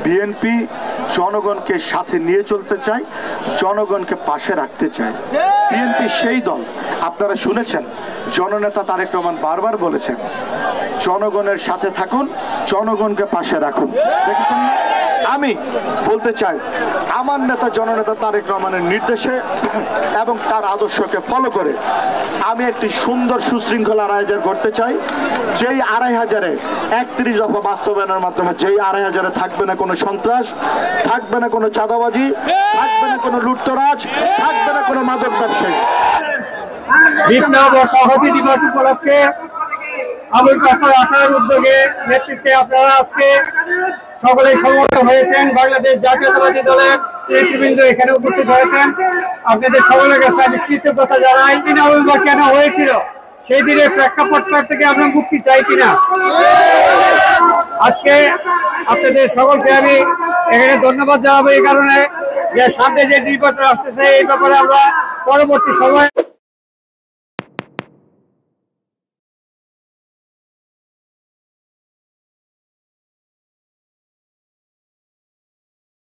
BNP জনগণকে সাথে নিয়ে চলতে চায়, জনগণকে পাশে রাখতে চায়। বিএনপি সেই দল, আপনারা শুনেছেন জননেতা তারেক রহমান বারবার বলেছেন জনগণের সাথে থাকুন, জনগণকে পাশে রাখুন। দেখেছেন, আমি বলতে চাই আমার নেতা জননেতা তারেক রহমানের নির্দেশে এবং তার আদর্শকে ফলো করে আমি একটি সুন্দর সুশৃঙ্খলার আয়োজন করতে চাই। যেই ২৫০০-এ ৩১ দফা বাস্তবায়নের মাধ্যমে যেই ২৫০০-এ থাকবে না কোনো সন্ত্রাস, থাকবে না কোনো চাঁদাবাজি, থাকবে না কোনো লুটতরাজ, থাকবে না কোনো মাদক ব্যবসায়ী। সংহতি দিবস উপলক্ষে আবুল কাসেম আসাদের উদ্যোগে নেতৃত্বে আপনারা আজকে সকলে সমবেত হয়েছেন। বাংলাদেশ জাতীয়তাবাদী দলের নেতৃবৃন্দ এখানে উপস্থিত হয়েছেন। আপনাদের সকলের কাছে আমি কৃতজ্ঞতা জানাই। ৩ নভেম্বর কেন হয়েছিল, সেই দিনের প্রেক্ষাপট থেকে আমরা মুক্তি চাই কিনা, আজকে আপনাদের সকলকে আমি এখানে ধন্যবাদ জানাবো এই কারণে যে সামনে যে নির্বাচন আসতেছে এই ব্যাপারে আমরা পরবর্তী সময়